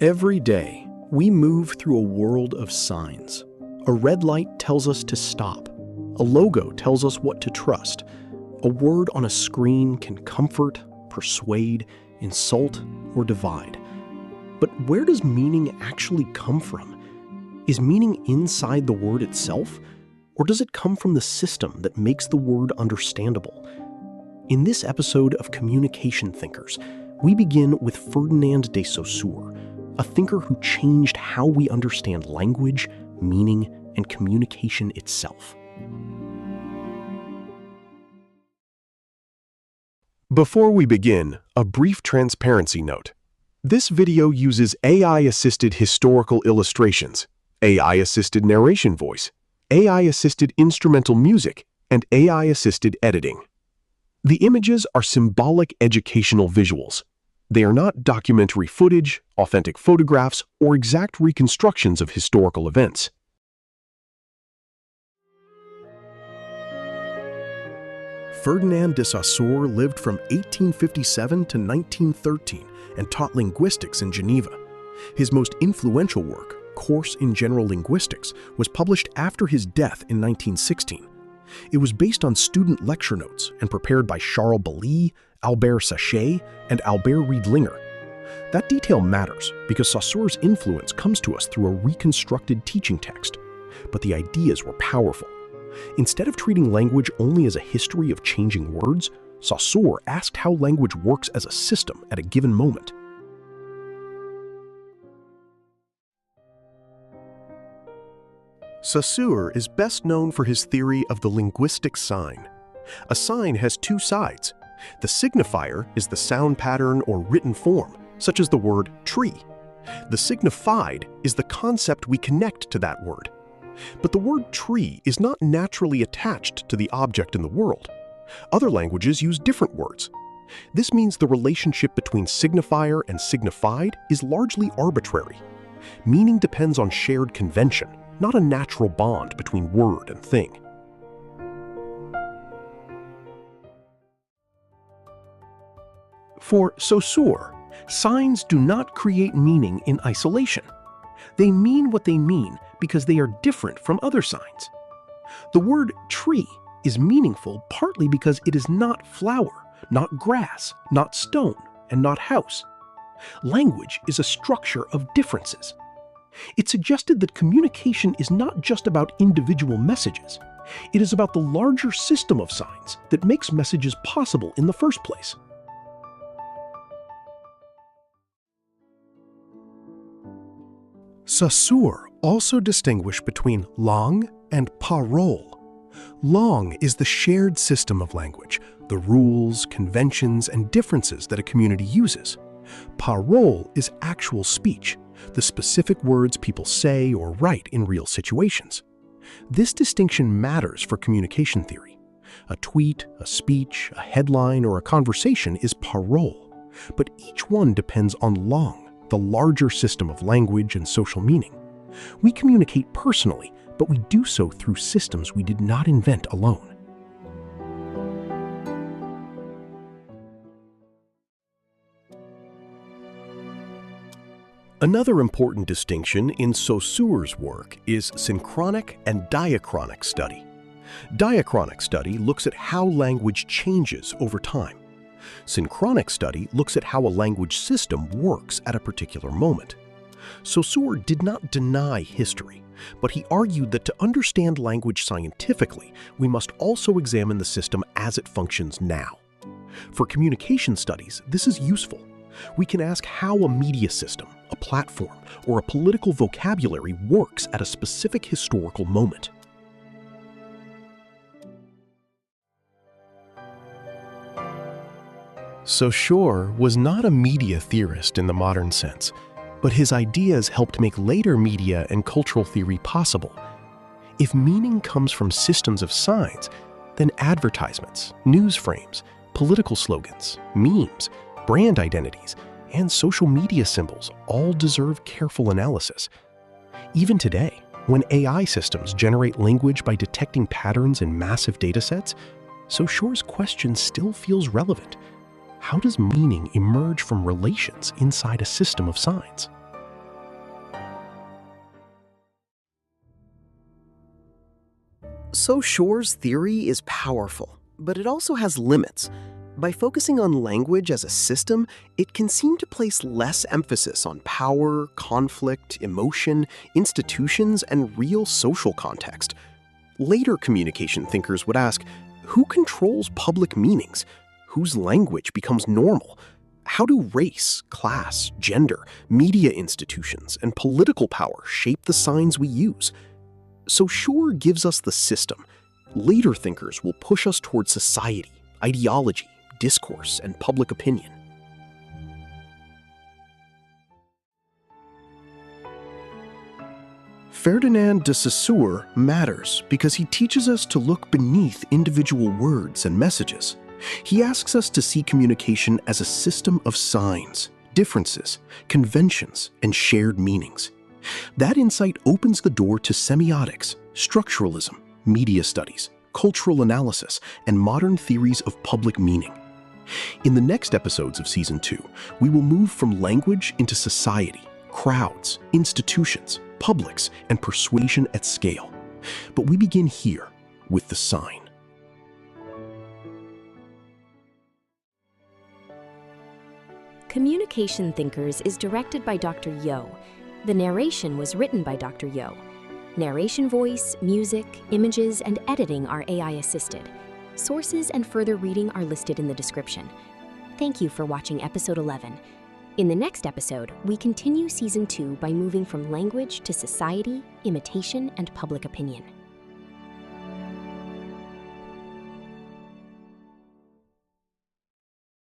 Every day, we move through a world of signs. A red light tells us to stop. A logo tells us what to trust. A word on a screen can comfort, persuade, insult, or divide. But where does meaning actually come from? Is meaning inside the word itself? Or does it come from the system that makes the word understandable? In this episode of Communication Thinkers, we begin with Ferdinand de Saussure, a thinker who changed how we understand language, meaning, and communication itself. Before we begin, a brief transparency note. This video uses AI-assisted historical illustrations, AI-assisted narration voice, AI-assisted instrumental music, and AI-assisted editing. The images are symbolic educational visuals. They are not documentary footage, authentic photographs, or exact reconstructions of historical events. Ferdinand de Saussure lived from 1857 to 1913 and taught linguistics in Geneva. His most influential work, Cours in General Linguistics, was published after his death in 1916. It was based on student lecture notes and prepared by Charles Bailly, Albert Sachet, and Albert Riedlinger. That detail matters because Saussure's influence comes to us through a reconstructed teaching text. But the ideas were powerful. Instead of treating language only as a history of changing words, Saussure asked how language works as a system at a given moment. Saussure is best known for his theory of the linguistic sign. A sign has two sides. The signifier is the sound pattern or written form, such as the word tree. The signified is the concept we connect to that word. But the word tree is not naturally attached to the object in the world. Other languages use different words. This means the relationship between signifier and signified is largely arbitrary. Meaning depends on shared convention, not a natural bond between word and thing. For Saussure, signs do not create meaning in isolation. They mean what they mean because they are different from other signs. The word tree is meaningful partly because it is not flower, not grass, not stone, and not house. Language is a structure of differences. It suggested that communication is not just about individual messages. It is about the larger system of signs that makes messages possible in the first place. Saussure also distinguished between langue and parole. Langue is the shared system of language, the rules, conventions, and differences that a community uses. Parole is actual speech, the specific words people say or write in real situations. This distinction matters for communication theory. A tweet, a speech, a headline, or a conversation is parole, but each one depends on langue, the larger system of language and social meaning. We communicate personally, but we do so through systems we did not invent alone. Another important distinction in Saussure's work is synchronic and diachronic study. Diachronic study looks at how language changes over time. Synchronic study looks at how a language system works at a particular moment. Saussure did not deny history, but he argued that to understand language scientifically, we must also examine the system as it functions now. For communication studies, this is useful. We can ask how a media system, a platform, or a political vocabulary works at a specific historical moment. Saussure was not a media theorist in the modern sense, but his ideas helped make later media and cultural theory possible. If meaning comes from systems of signs, then advertisements, news frames, political slogans, memes, brand identities, and social media symbols all deserve careful analysis. Even today, when AI systems generate language by detecting patterns in massive datasets, Saussure's question still feels relevant. how does meaning emerge from relations inside a system of signs? Saussure's theory is powerful, but it also has limits. By focusing on language as a system, it can seem to place less emphasis on power, conflict, emotion, institutions, and real social context. Later communication thinkers would ask, who controls public meanings? Whose language becomes normal? How do race, class, gender, media institutions, and political power shape the signs we use? Saussure gives us the system. Later thinkers will push us toward society, ideology, discourse, and public opinion. Ferdinand de Saussure matters because he teaches us to look beneath individual words and messages. He asks us to see communication as a system of signs, differences, conventions, and shared meanings. That insight opens the door to semiotics, structuralism, media studies, cultural analysis, and modern theories of public meaning. In the next episodes of Season 2, we will move from language into society, crowds, institutions, publics, and persuasion at scale. But we begin here with the sign. Communication Thinkers is directed by Dr. Yo. The narration was written by Dr. Yo. Narration voice, music, images, and editing are AI-assisted. Sources and further reading are listed in the description. Thank you for watching Episode 11. In the next episode, we continue Season 2 by moving from language to society, imitation, and public opinion.